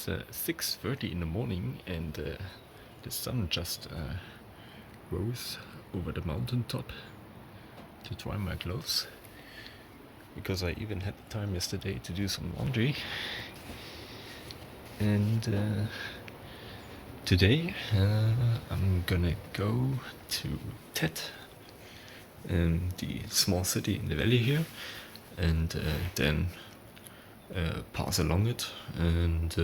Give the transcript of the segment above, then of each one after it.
It's 6:30 in the morning, and the sun just rose over the mountain top to dry my clothes, because I even had the time yesterday to do some laundry. And today I'm gonna go to Thet, the small city in the valley here, and then pass along it, and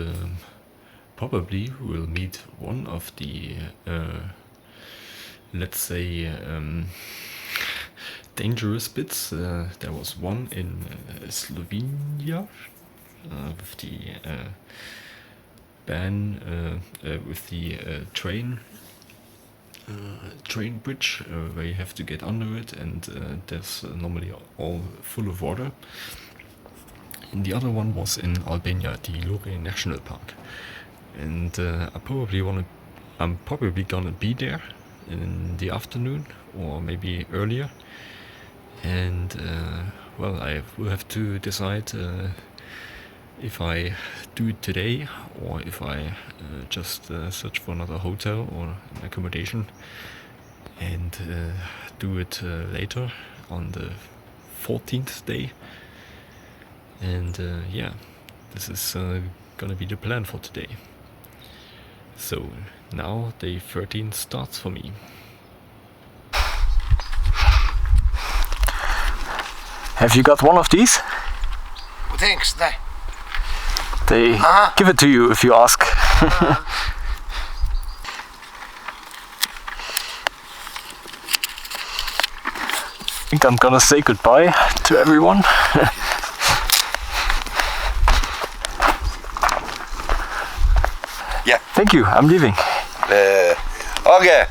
probably will meet one of the let's say dangerous bits. There was one in Slovenia with the ban with the train bridge where you have to get under it, and there's normally all full of water. And the other one was in Albania, the Lure National Park, and I'm probably gonna be there in the afternoon or maybe earlier, and well, I will have to decide if I do it today or if I just search for another hotel or an accommodation and do it later on the 14th day. And yeah, this is gonna be the plan for today. So now day 13 starts for me. Have you got one of these? Thanks. They give it to you if you ask. I think I'm gonna say goodbye to everyone. Yeah. Thank you, I'm leaving. Okay.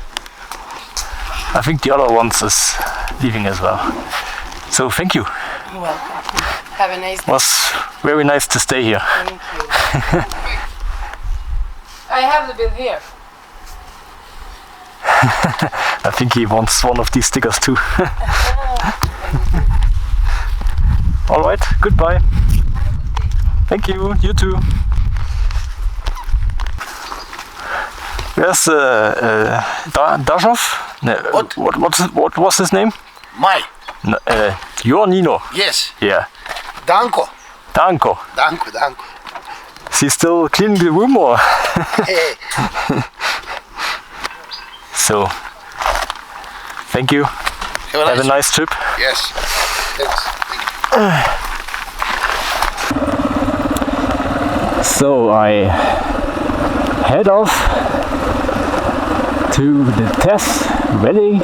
I think the other ones is leaving as well. So thank you. You're welcome. Have a nice day. Was very nice to stay here. Thank you. I have the bill here. I think he wants one of these stickers too. Alright, goodbye. Thank you, you too. Where's Dajov? No, what was his name? Mai. No, your Nino. Yes. Yeah. Danko. Danko. Danko. Is he still cleaning the room or? Hey. So, thank you. Have a nice trip. Yes. Thanks. So I head off to the Theth-valley,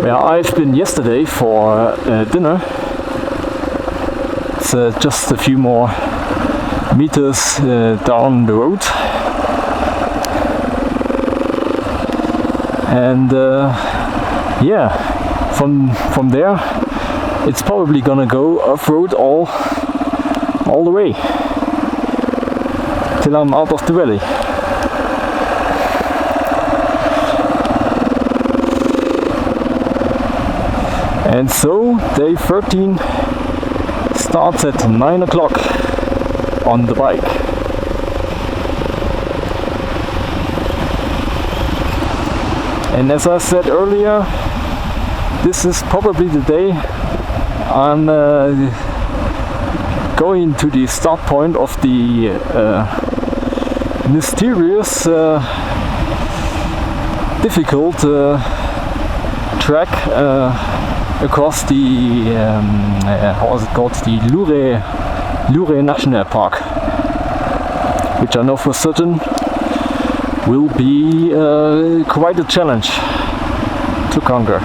where I've been yesterday for dinner. It's just a few more meters down the road, and yeah, from there it's probably gonna go off-road all the way till I'm out of the valley. And so day 13 starts at 9 o'clock on the bike. And as I said earlier, this is probably the day I'm going to the start point of the mysterious, difficult track across the how is it called, the Lure National Park, which I know for certain will be quite a challenge to conquer.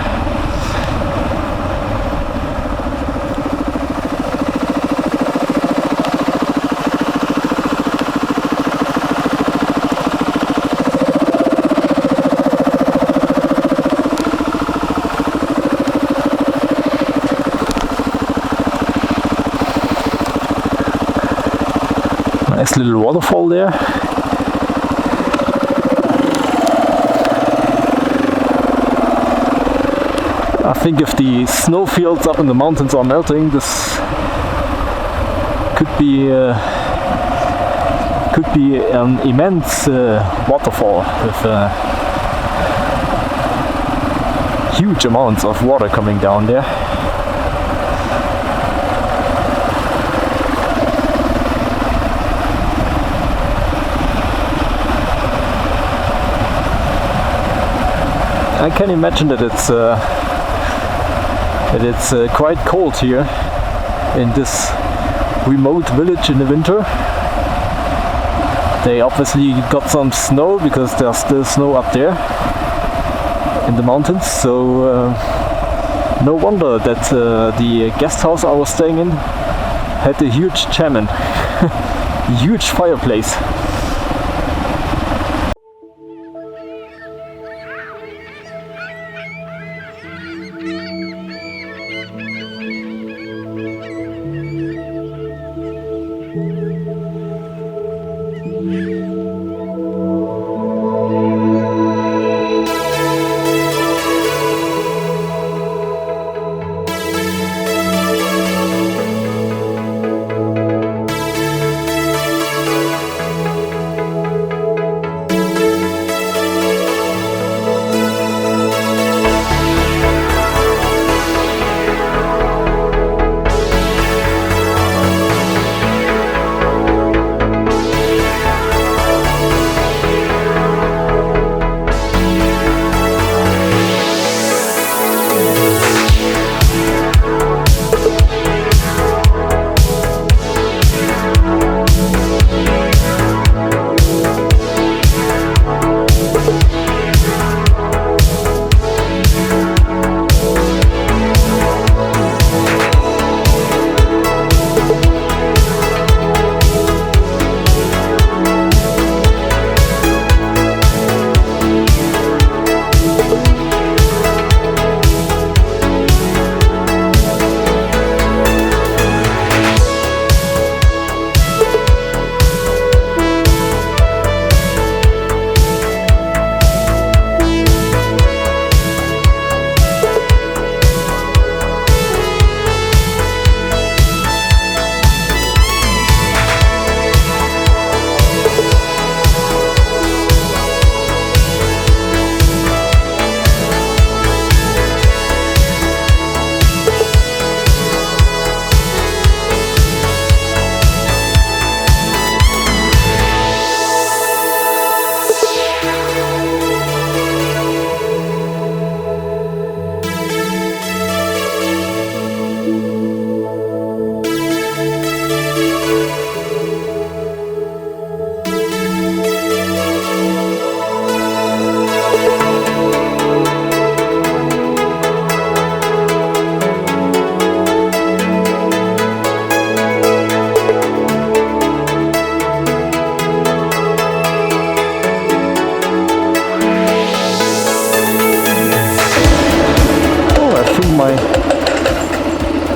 Nice little waterfall there. I think if the snowfields up in the mountains are melting, this could be could be an immense waterfall with huge amounts of water coming down there. I can imagine that it's quite cold here in this remote village in the winter. They obviously got some snow because there's still snow up there in the mountains, so no wonder that the guest house I was staying in had a huge chaman, huge fireplace.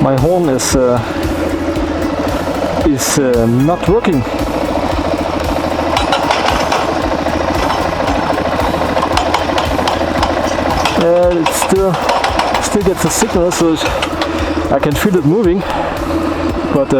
My horn is not working. It still gets a signal, so I can feel it moving, but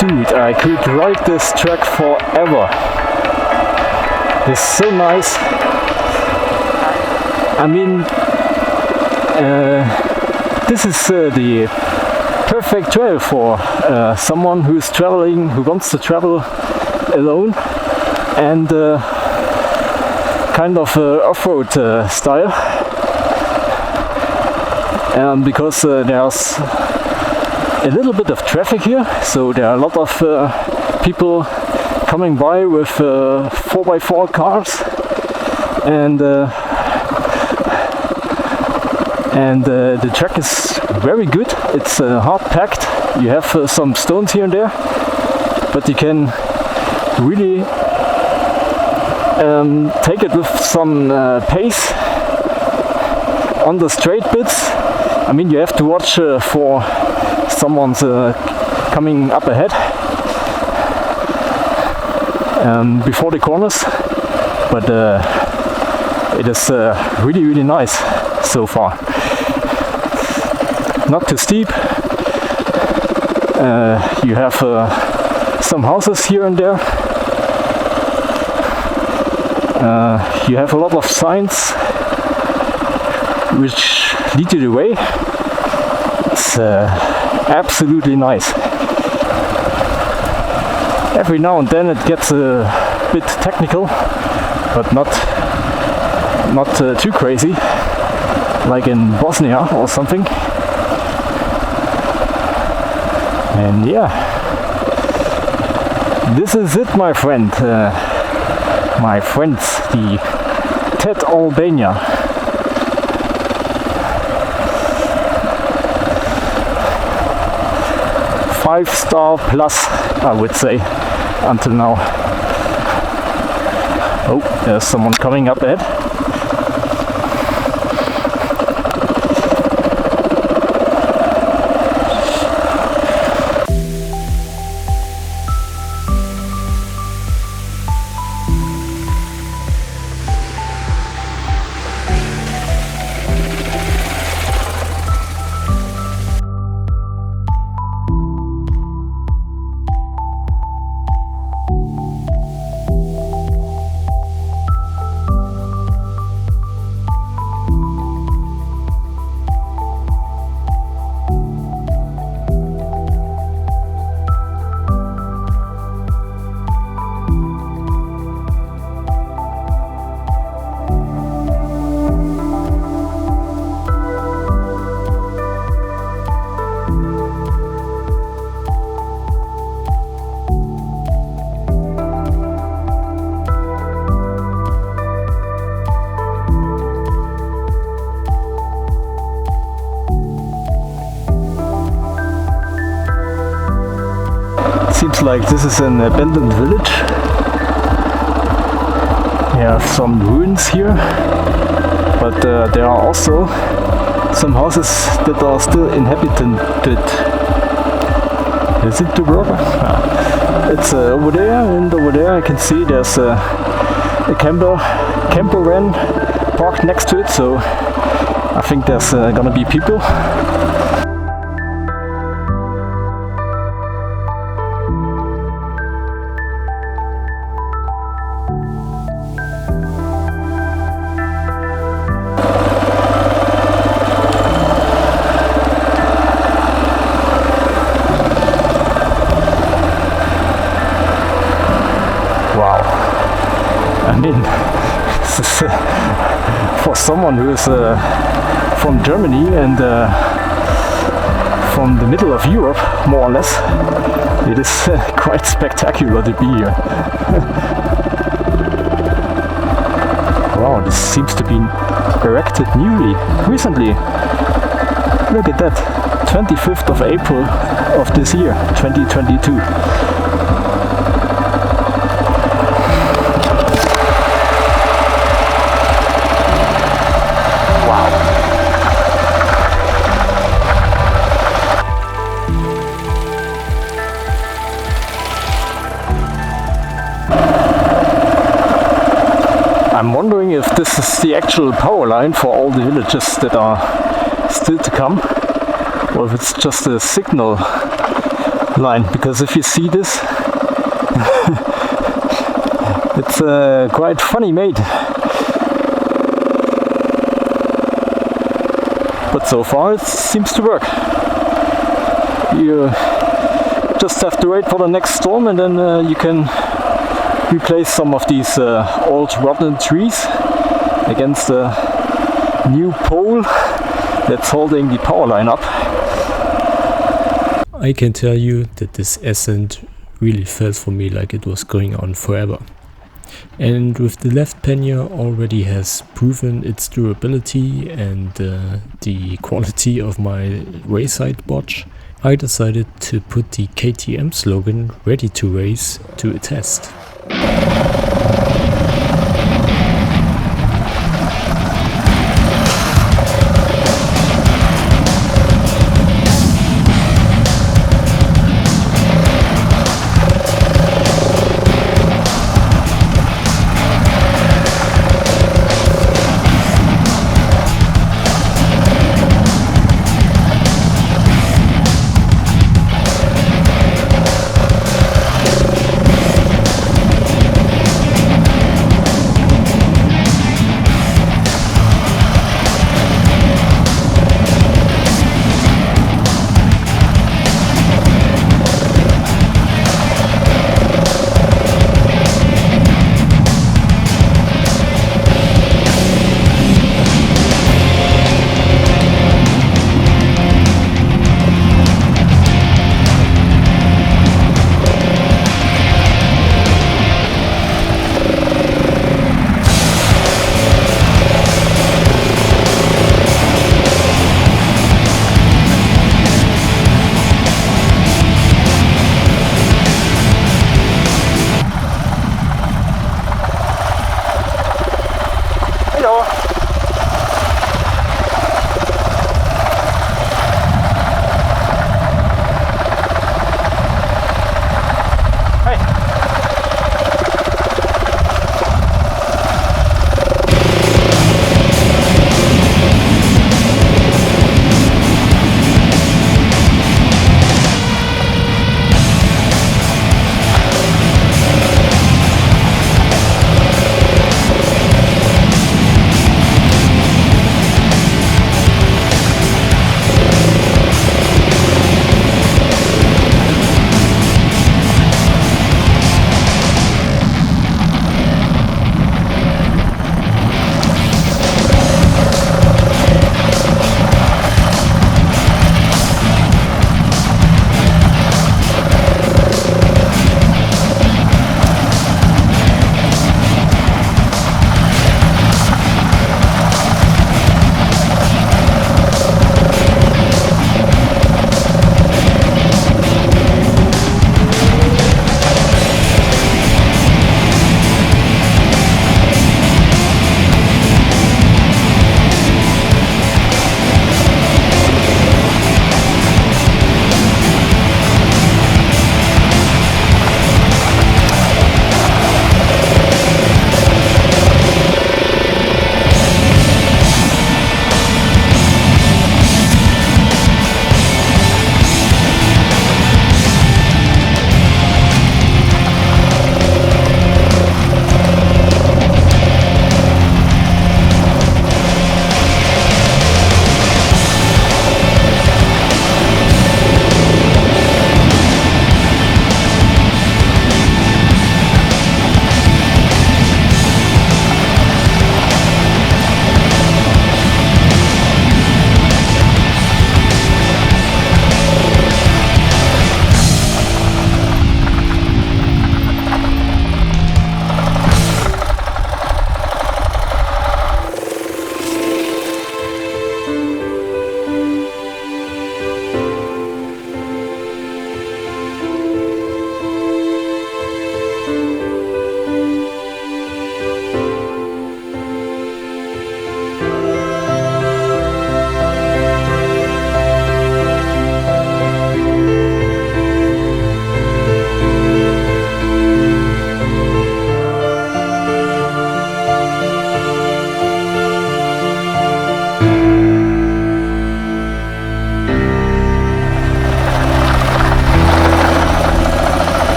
dude, I could ride this track forever. It's so nice. I mean, this is the perfect trail for someone who is traveling, who wants to travel alone, and kind of off-road style. Because there's a little bit of traffic here, so there are a lot of people coming by with 4x4 cars, and the track is very good. It's hard packed. You have some stones here and there, but you can really take it with some pace on the straight bits. I mean, you have to watch for someone's coming up ahead before the corners, but it is really, really nice so far. Not too steep. You have some houses here and there. You have a lot of signs which lead you the way. It's absolutely nice. Every now and then it gets a bit technical, but not too crazy, like in Bosnia or something. And yeah, this is it, my friends, the TET Albania. 5-star plus, I would say, until now. Oh, there's someone coming up ahead. Seems like this is an abandoned village. We have some ruins here, but there are also some houses that are still inhabited. Is it the burger? It's over there, and over there I can see there's a camper van parked next to it, so I think there's gonna be people. I mean, this is for someone who is from Germany and from the middle of Europe, more or less, it is quite spectacular to be here. Wow, this seems to be erected recently. Look at that, 25th of April of this year, 2022. I'm wondering if this is the actual power line for all the villages that are still to come, or if it's just a signal line, because if you see this, It's quite funny made. But so far it seems to work. You just have to wait for the next storm, and then you can replace some of these old rotten trees against the new pole that's holding the power line up. I can tell you that this ascent really felt for me like it was going on forever. And with the left pannier already has proven its durability and the quality of my wayside watch, I decided to put the KTM slogan "Ready to Race" to a test.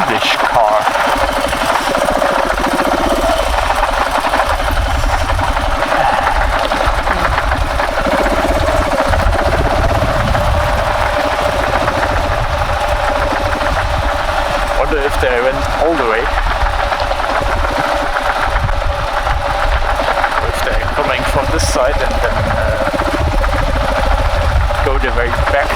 stylish car. Wonder if they went all the way. Or if they're coming from this side and then go the way back.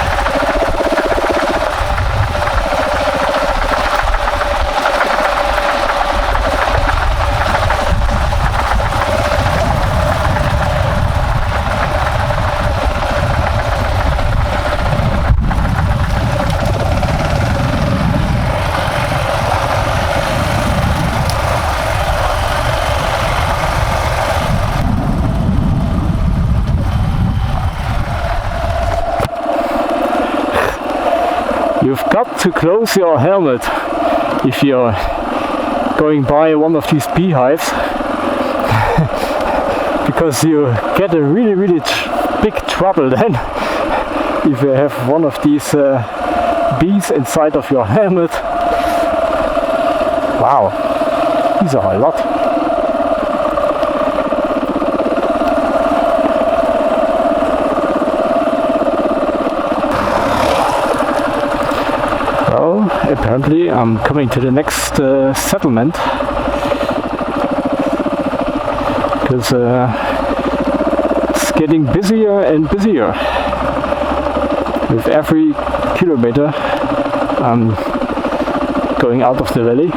You've got to close your helmet if you're going by one of these beehives because you get a really big trouble then if you have one of these bees inside of your helmet. Wow, these are a lot. Well, apparently I'm coming to the next settlement because it's getting busier and busier. With every kilometer I'm going out of the valley.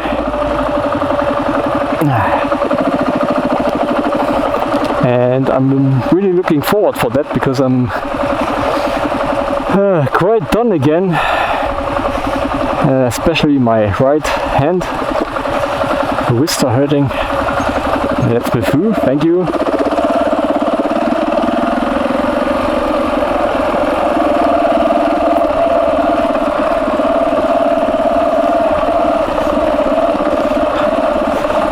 And I'm really looking forward for that because I'm quite done again. Especially my right hand. The wrists are hurting. That's me through, thank you.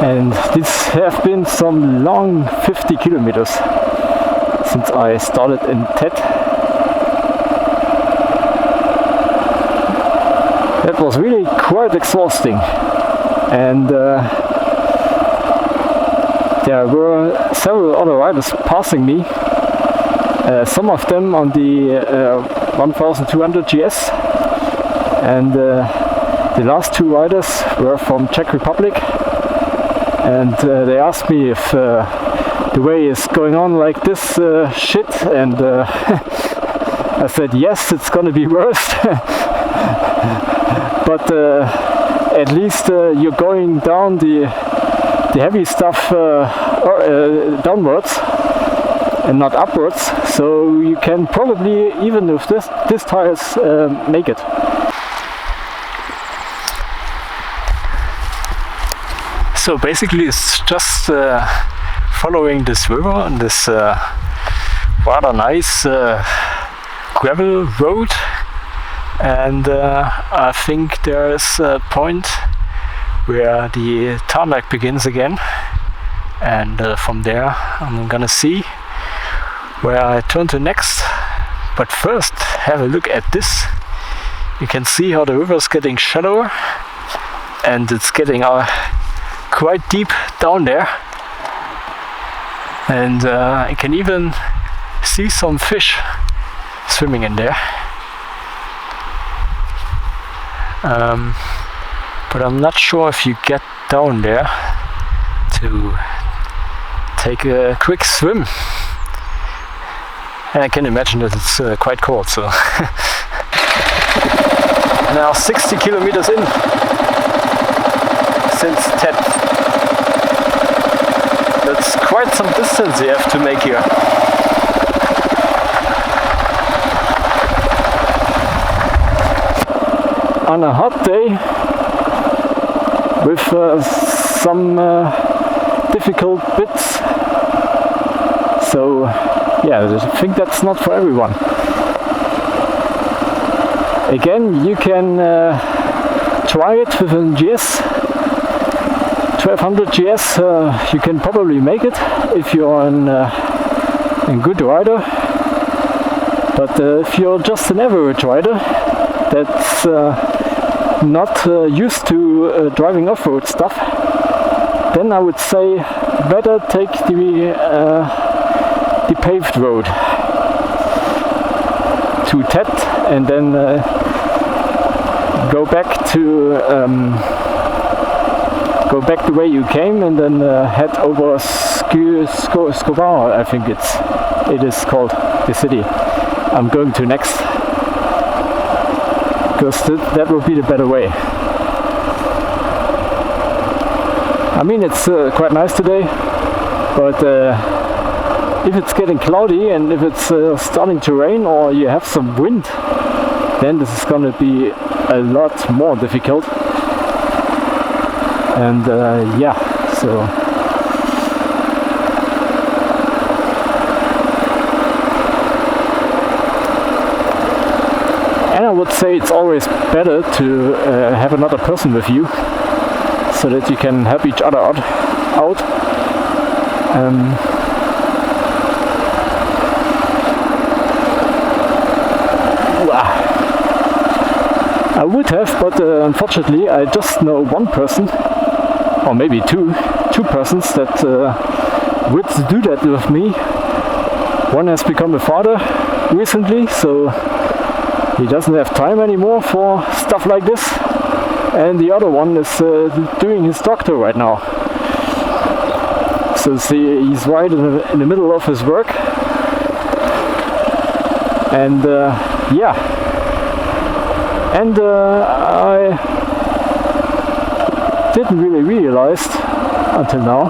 And this have been some long 50 kilometers since I started in TET. That was really quite exhausting, and there were several other riders passing me, some of them on the 1200 GS, and the last two riders were from Czech Republic, and they asked me if the way is going on like this shit, and I said yes, it's gonna be worse. But at least you're going down the heavy stuff downwards and not upwards, so you can probably, even with this tires, make it. So basically it's just following this river on this rather nice gravel road. And I think there's a point where the tarmac begins again, and from there I'm gonna see where I turn to next. But first have a look at this. You can see how the river is getting shallower and it's getting quite deep down there, and I can even see some fish swimming in there. But I'm not sure if you get down there to take a quick swim. And I can imagine that it's quite cold, so. Now 60 kilometers in since TET. That's quite some distance you have to make here. On a hot day with some difficult bits, so yeah, I think that's not for everyone. Again, you can try it with a GS 1200 GS. You can probably make it if you're a good rider, but if you're just an average rider, that's not used to driving off-road stuff, then I would say better take the paved road to TET and then go back the way you came and then head over Shkoder, I think it is called, the city I'm going to next, because that will be the better way. I mean, it's quite nice today, but if it's getting cloudy and if it's starting to rain or you have some wind, then this is gonna be a lot more difficult. And yeah, so and I would say it's always better to have another person with you, so that you can help each other out. I would have, but unfortunately I just know one person, or maybe two persons that would do that with me. One has become a father recently, so he doesn't have time anymore for stuff like this, and the other one is doing his doctor right now. So see, he's right in the middle of his work, and yeah, and I didn't really realize until now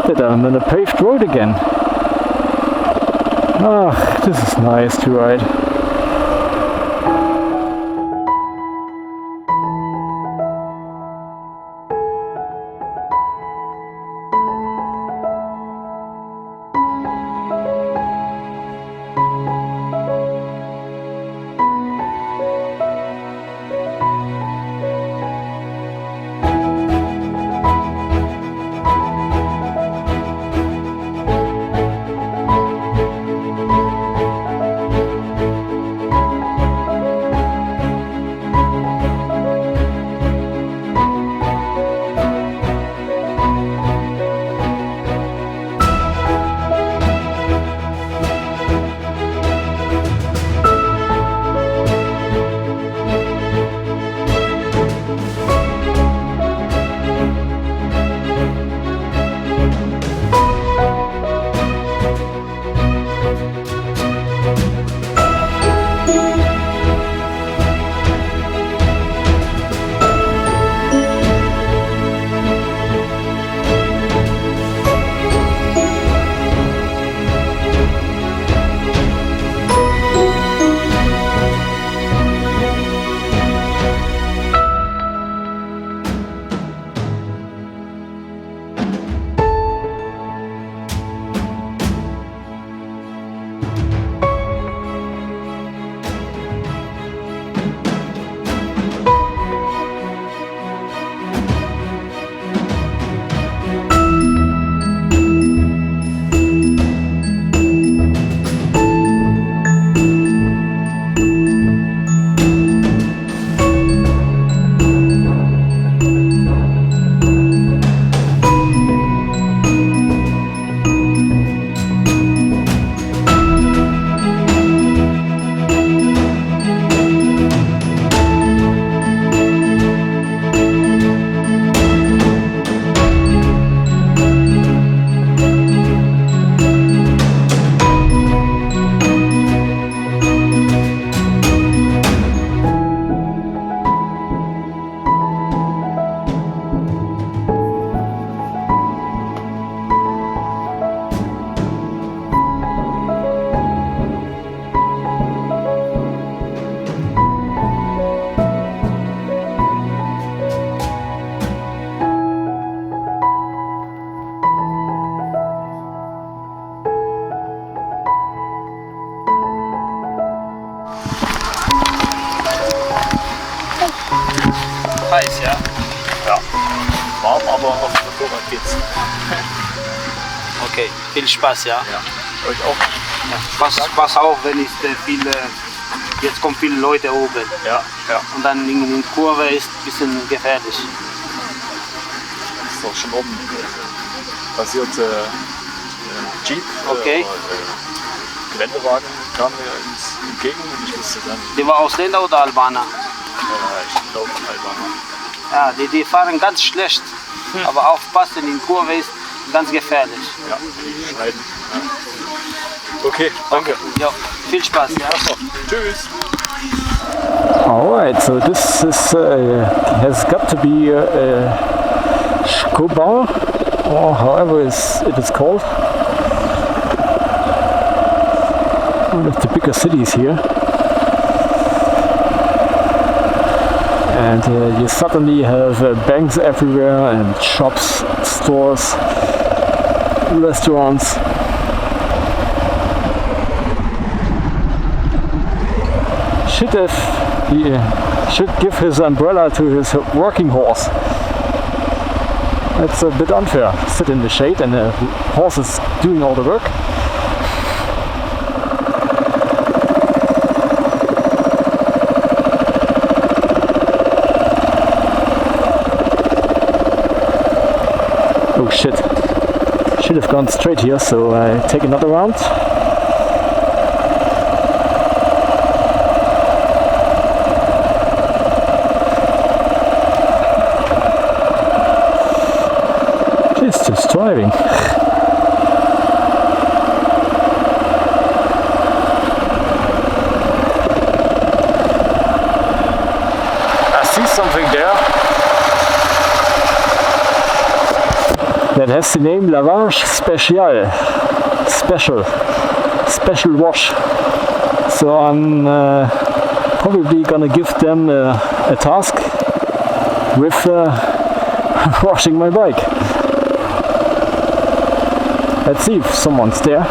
that I'm on a paved road again. Ah, this is nice to ride. heiß, ja? Ja. Warm, aber auf dem Motorrad geht's. Okay, viel Spaß, ja? Ja. Euch auch. Ja. Pass auf, wenn es viele Jetzt kommen viele Leute oben. Ja, ja. Und dann in der Kurve ist ein bisschen gefährlich. Ist doch schon oben passiert. Jeep Okay. Geländewagen kam mir entgegen und ich wusste dann, Die war Ausländer oder Albaner? ich glaube Albania. Ja, die fahren ganz schlecht. Aber aufpassen, in der Kurve ist ganz gefährlich. Ja, die schneiden. Ja. Okay, danke. Ja, viel Spaß. Ja. Tschüss. Alright, so this is has got to be Shkoder, or however it is called. One of the bigger cities here. And you suddenly have banks everywhere and shops, stores, restaurants. He should give his umbrella to his working horse. That's a bit unfair. Sit in the shade and the horse is doing all the work. Oh shit. Should have gone straight here, so I take another round. Just driving. I see something there that has the name Lavage Special Wash. So I'm probably gonna give them a task with washing my bike. Let's see if someone's there.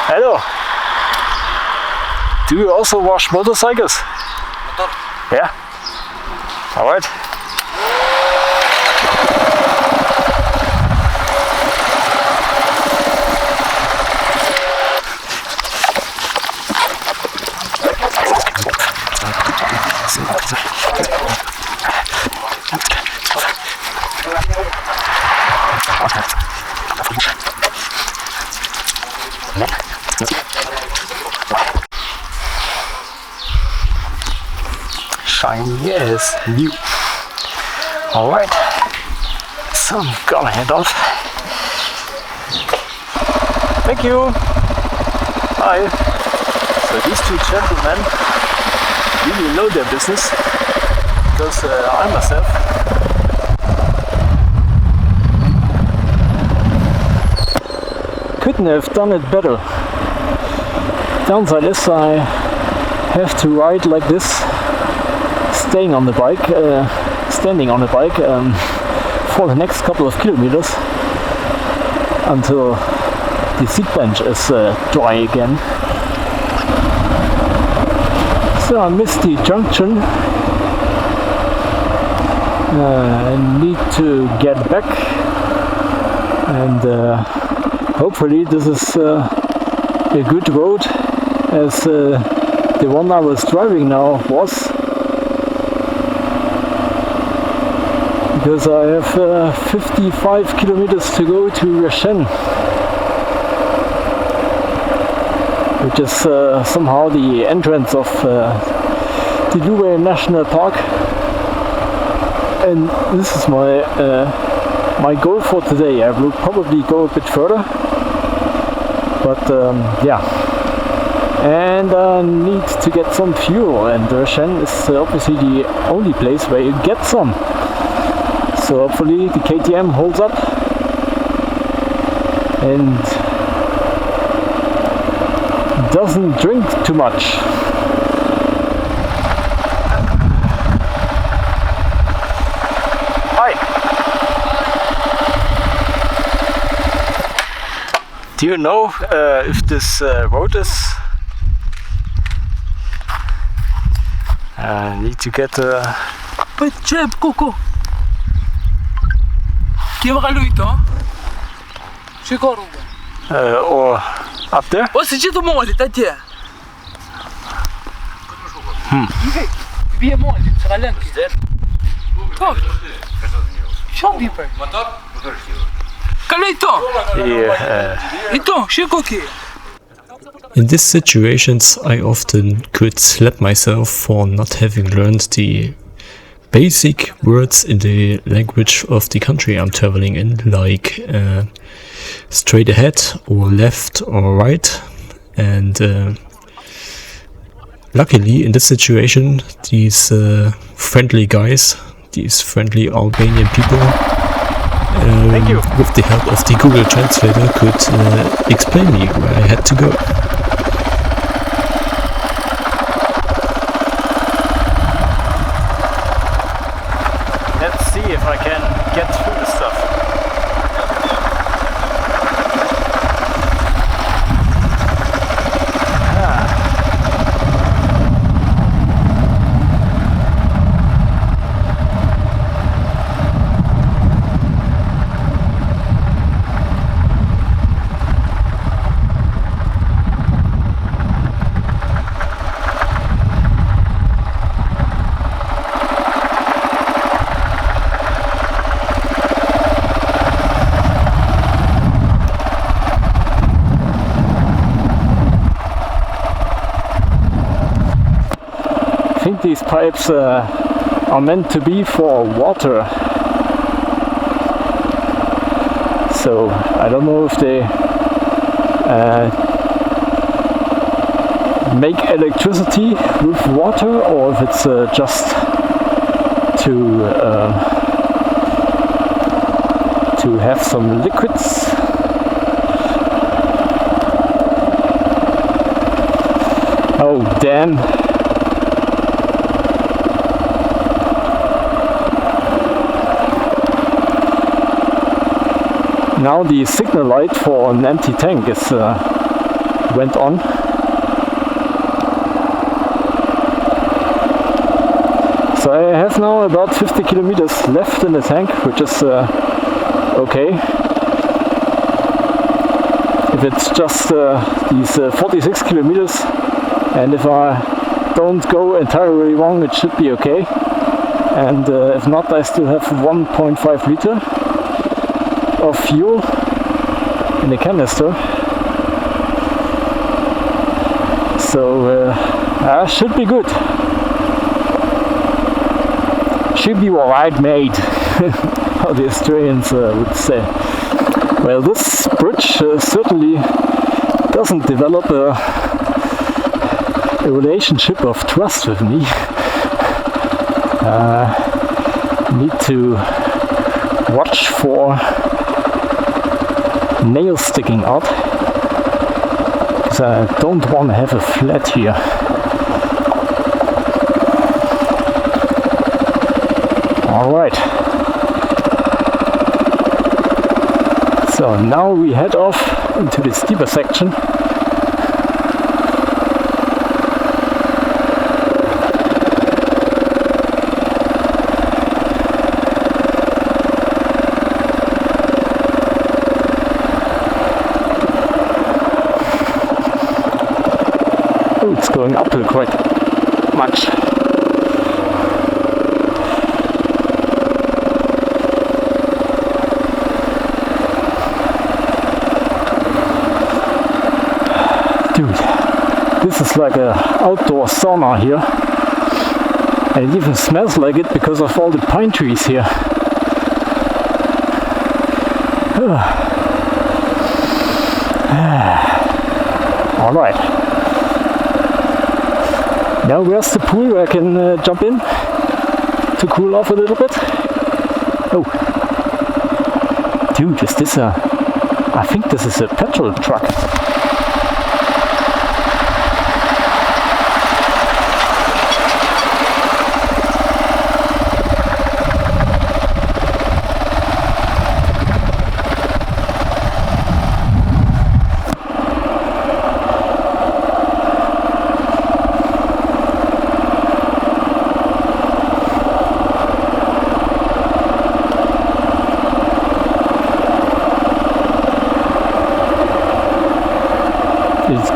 Hello. Do you also wash motorcycles? Motor. Yeah. All right. Shiny as new. Alright, so I'm gonna head off. Thank you. Bye. So these two gentlemen really know their business, because I myself couldn't have done it better. Downside is I have to ride like this, standing on the bike for the next couple of kilometers until the seat bench is dry again. So I missed the junction. I need to get back, and hopefully this is a good road, as the one I was driving now was, because I have 55 kilometers to go to Reshen, which is somehow the entrance of the Theth-valley National Park, and this is my goal for today. I will probably go a bit further, but yeah, and I need to get some fuel, and Reshen is obviously the only place where you get some. So hopefully the KTM holds up and doesn't drink too much. Hi. Do you know if this road is... need to get... Chip, Coco. Camera lui, toi. Shkoder. Or up there? What's the chito mole, tatia? Wie mole, tralenk. Toch? Show deeper. Kalito. Yeah. Ito, Shkoder. In these situations, I often could slap myself for not having learned the basic words in the language of the country I'm traveling in, like straight ahead or left or right. And luckily in this situation, these friendly guys, these friendly Albanian people, with the help of the Google Translator, could explain me where I had to go. Let's see if I can get through this stuff. I think these pipes are meant to be for water, so I don't know if they make electricity with water or if it's just to have some liquids. Oh damn. Now the signal light for an empty tank is went on. So I have now about 50 kilometers left in the tank, which is okay. If it's just these 46 kilometers, and if I don't go entirely wrong, it should be okay. And if not, I still have 1.5 liter of fuel in the canister, so should be good. Should be alright, mate. How the Australians would say. Well, this bridge certainly doesn't develop a relationship of trust with me. Need to watch for nails sticking out, because I don't want to have a flat here. Alright, so now we head off into the steeper section. It's going uphill quite much. Dude, this is like an outdoor sauna here. And it even smells like it because of all the pine trees here. Alright. Now where's the pool where I can jump in to cool off a little bit? Oh, dude, is this a... I think this is a petrol truck.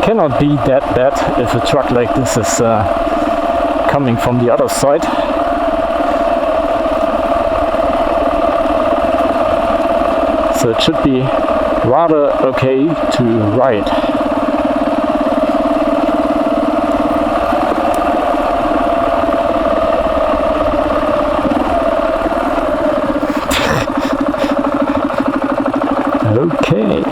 cannot be that bad if a truck like this is coming from the other side. So it should be rather okay to ride. Okay.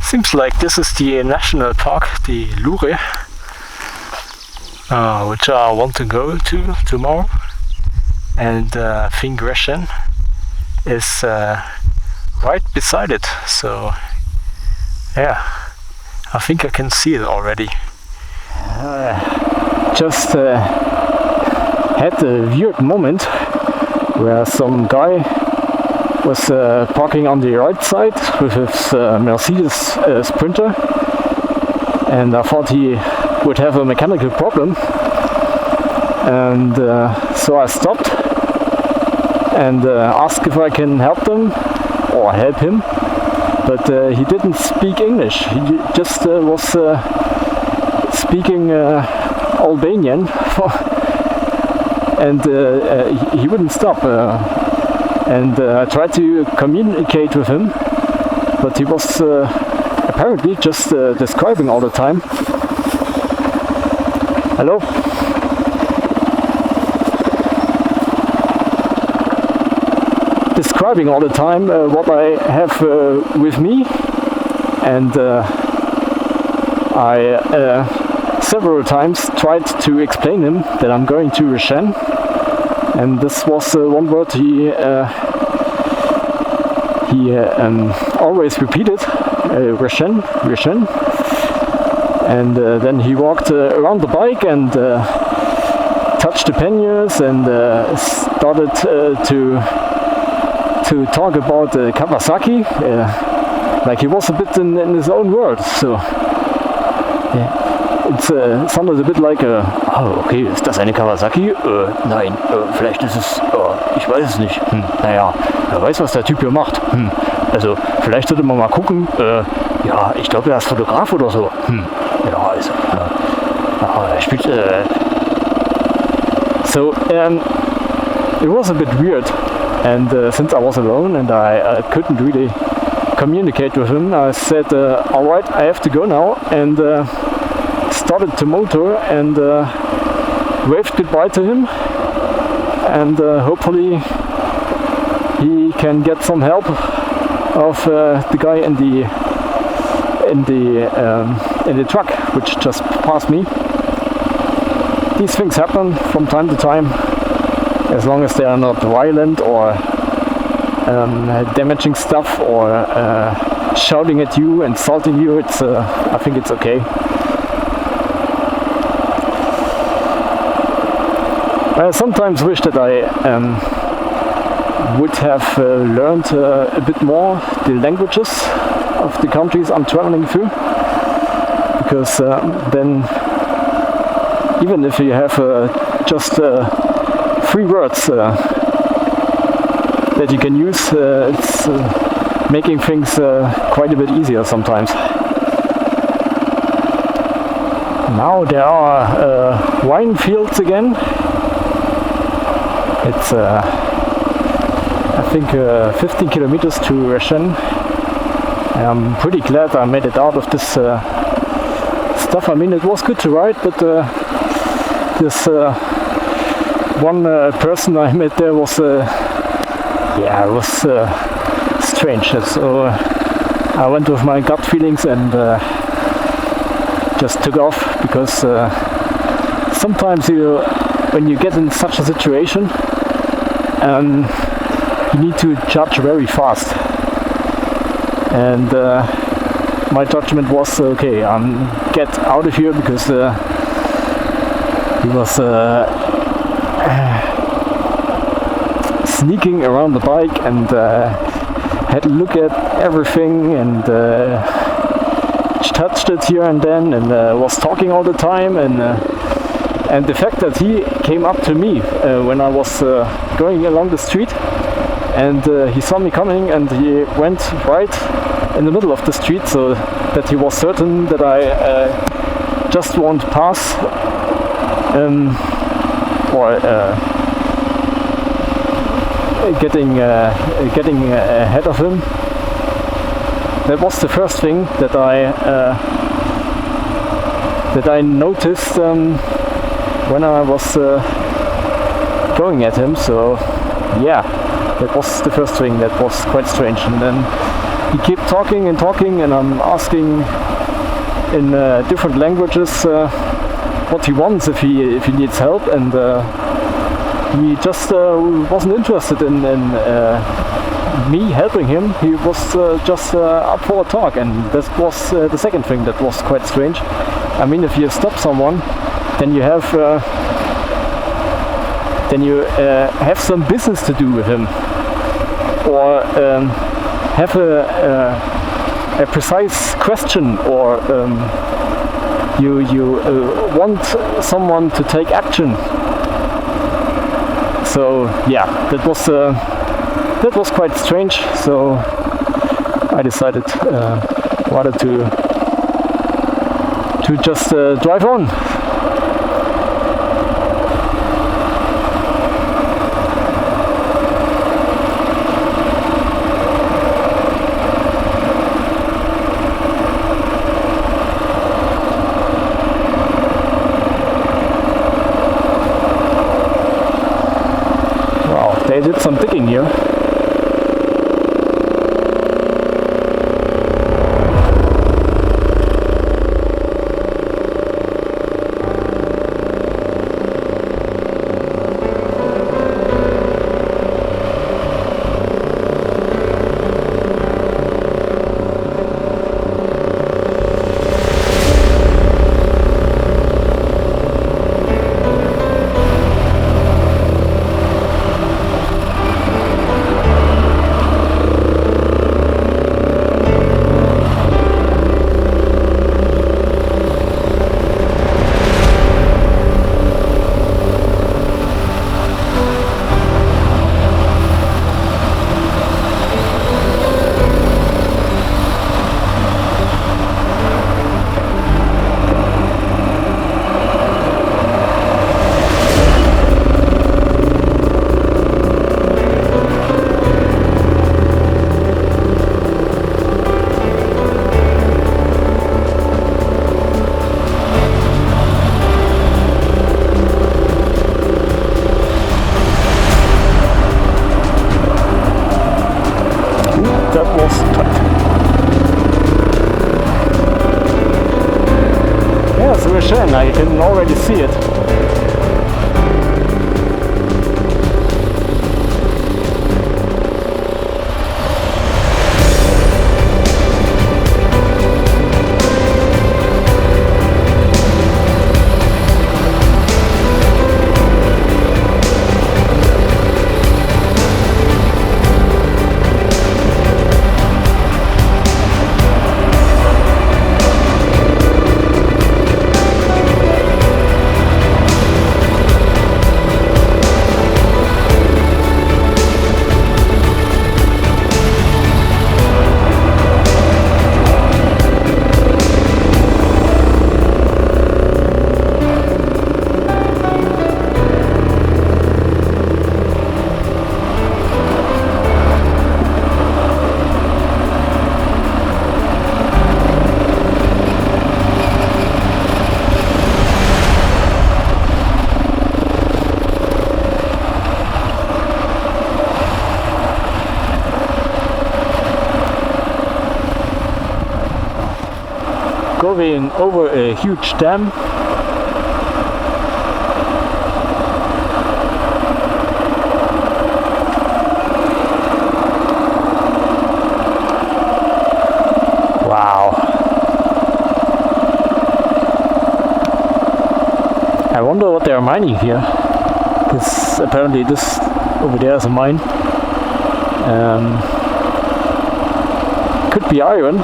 Seems like this is the national park, the Lure, which I want to go to tomorrow, and I think Reshen is right beside it, so yeah, I think I can see it already. Just had a weird moment where some guy was parking on the right side with his Mercedes Sprinter, and I thought he would have a mechanical problem, and so I stopped and asked if I can help them or help him, but he didn't speak English. He just was speaking Albanian and he wouldn't stop, and I tried to communicate with him, but he was apparently just describing all the time. Hello? Describing all the time what I have with me, and I several times tried to explain him that I'm going to Reshen, and this was one word he always repeated, Reshen, Reshen. And then he walked around the bike and touched the panniers and started to talk about Kawasaki, like he was a bit in his own world. So yeah, it sounded a bit like oh, okay, ist das eine Kawasaki? Nein, vielleicht ist es, ich weiß es nicht. Naja, wer weiß, was der Typ hier macht. Also, vielleicht sollte man mal gucken. Ja, ich glaube, er ist Fotograf oder so. Ja, also, er spielt. So, it was a bit weird, and since I was alone and I couldn't really communicate with him, I said, alright, I have to go now, and started to motor and waved goodbye to him, and hopefully he can get some help of the guy in the truck which just passed me. These things happen from time to time, as long as they are not violent or damaging stuff or shouting at you, insulting you. It's I think it's okay. I sometimes wish that I would have learned a bit more the languages of the countries I'm traveling through, because then even if you have just 3 words that you can use, it's making things quite a bit easier sometimes. Now there are wine fields again. It's I think 15 kilometers to Reshen. I'm pretty glad I made it out of this stuff. I mean, it was good to ride, but this one person I met there was yeah, it was strange. So I went with my gut feelings and just took off, because sometimes when you get in such a situation, you need to judge very fast. And my judgment was, okay, get out of here, because he was sneaking around the bike and had a look at everything and touched it here and then and was talking all the time and the fact that he came up to me when I was going along the street and he saw me coming and he went right in the middle of the street so that he was certain that I just won't pass or getting ahead of him. That was the first thing that I noticed when I was going at him. So yeah, that was the first thing that was quite strange. And then he kept talking and talking, and I'm asking in different languages what he wants, if he needs help, and he just wasn't interested in me helping him. He was just up for a talk, and that was the second thing that was quite strange. I mean, if you stop someone, then you have some business to do with him, or have a precise question, or you want someone to take action. So yeah, that was quite strange. So I decided rather to just drive on. They did some digging here. I can already see it. Going over a huge dam. Wow. I wonder what they are mining here, because apparently this over there is a mine. Could be iron.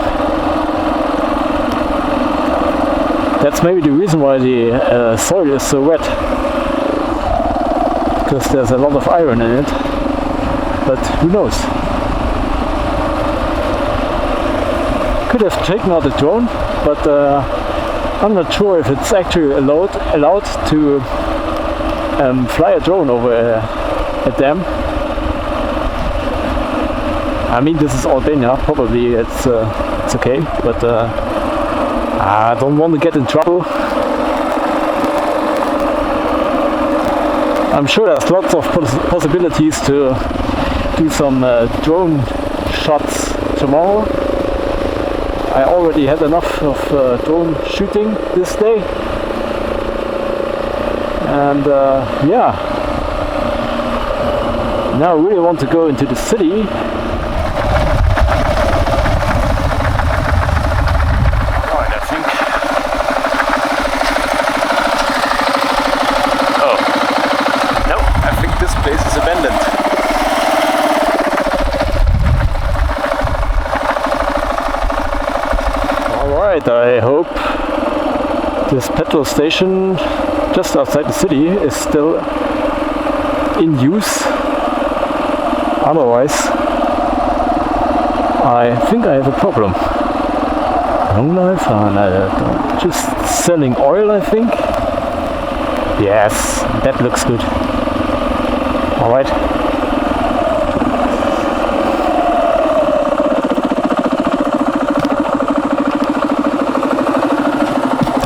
That's maybe the reason why the soil is so wet, because there's a lot of iron in it, but who knows. Could have taken out the drone, but I'm not sure if it's actually allowed to fly a drone over a dam. I mean, this is Albania, probably it's okay, but I don't want to get in trouble. I'm sure there's lots of possibilities to do some drone shots tomorrow. I already had enough of drone shooting this day, and yeah, now I really want to go into the city. I hope this petrol station just outside the city is still in use. Otherwise, I think I have a problem. Long life, just selling oil, I think. Yes, that looks good. Alright.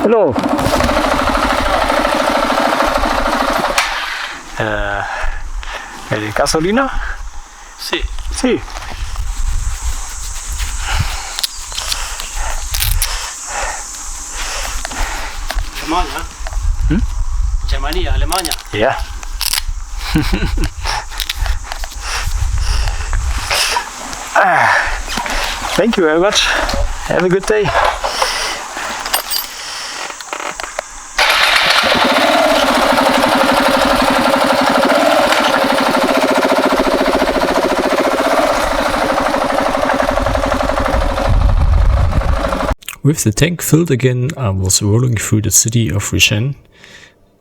Hello. Gasolina? Sì. Sì. Germania? Germania, Alemania? Yeah. Thank you very much. Have a good day. With the tank filled again, I was rolling through the city of Rishen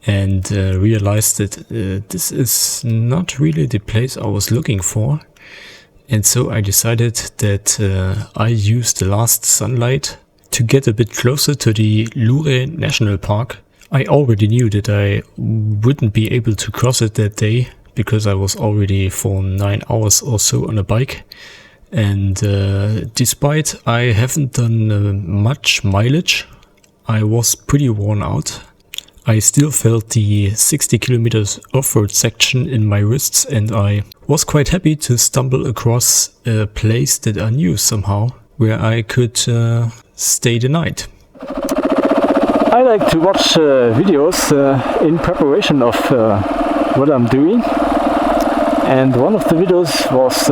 and realized that this is not really the place I was looking for. And so I decided that I use the last sunlight to get a bit closer to the Lure National Park. I already knew that I wouldn't be able to cross it that day because I was already for 9 hours or so on a bike. And despite I haven't done much mileage, I was pretty worn out. I still felt the 60 kilometers off-road section in my wrists, and I was quite happy to stumble across a place that I knew somehow, where I could stay the night. I like to watch videos in preparation of what I'm doing, and one of the videos was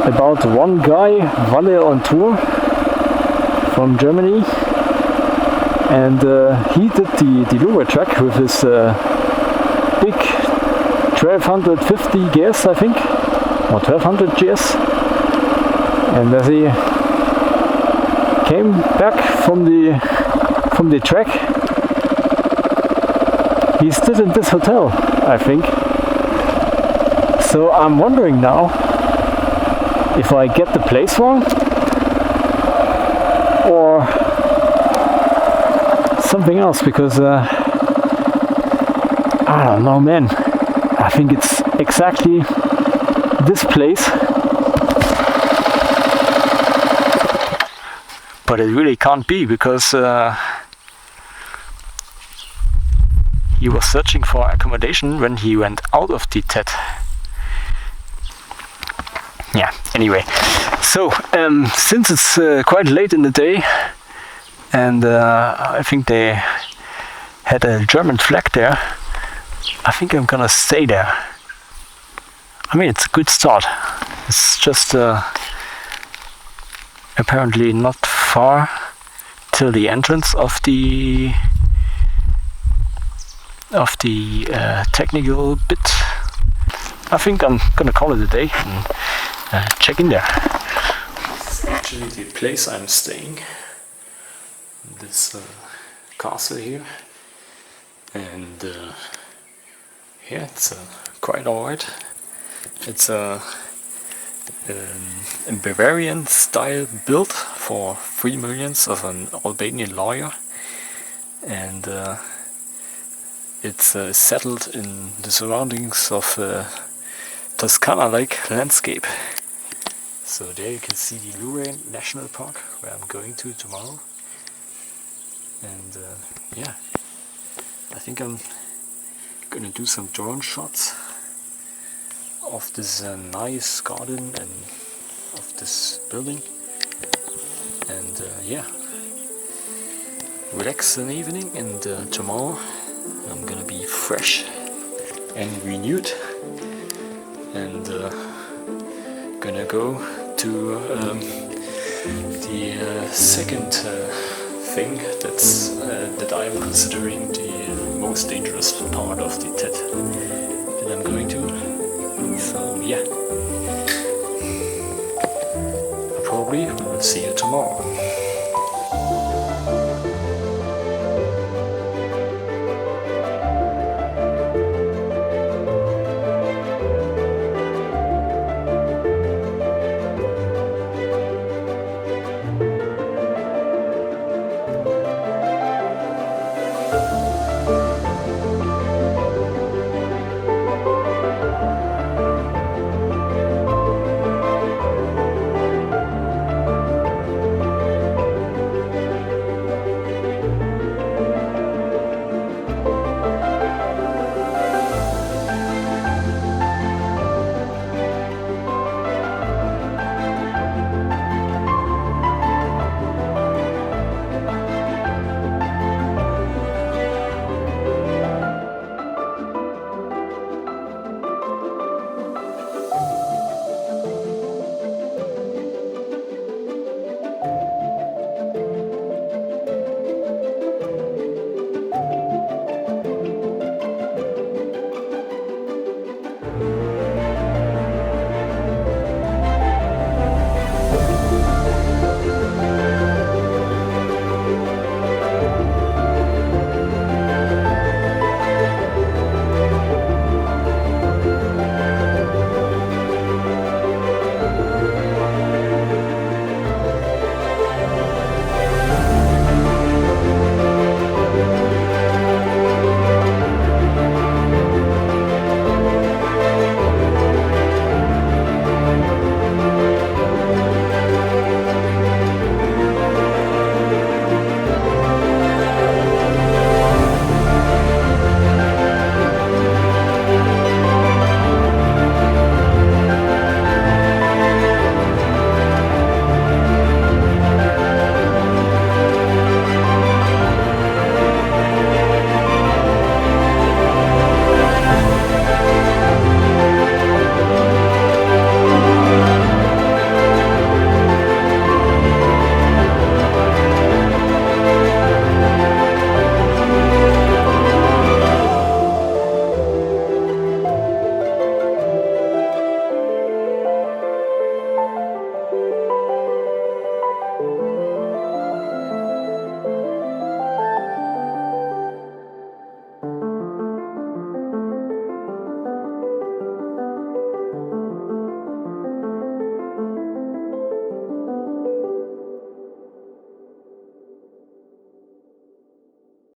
about one guy, Walle on tour from Germany, and he did the Lure track with his big 1250 gears, I think, or 1200 gears, and as he came back from the track, he stayed in this hotel, I think. So I'm wondering now if I get the place wrong or something else, because I don't know, man. I think it's exactly this place, but it really can't be, because he was searching for accommodation when he went out of the TET. Yeah, anyway, so since it's quite late in the day, and I think they had a German flag there, I think I'm gonna stay there. I mean, it's a good start. It's just apparently not far till the entrance of the technical bit. I think I'm gonna call it a day and check in there. It's actually the place I'm staying. This castle here, and yeah, it's quite alright. It's a Bavarian style built for 3 millions of an Albanian lawyer, and it's settled in the surroundings of Toscana-like landscape. So there you can see the Lure National Park, where I'm going to tomorrow. And yeah, I think I'm gonna do some drone shots of this nice garden and of this building, and yeah, relax an evening, and tomorrow I'm gonna be fresh and renewed, and gonna go to the second thing that I'm considering the most dangerous part of the TET that I'm going to. So yeah, probably we'll see you tomorrow.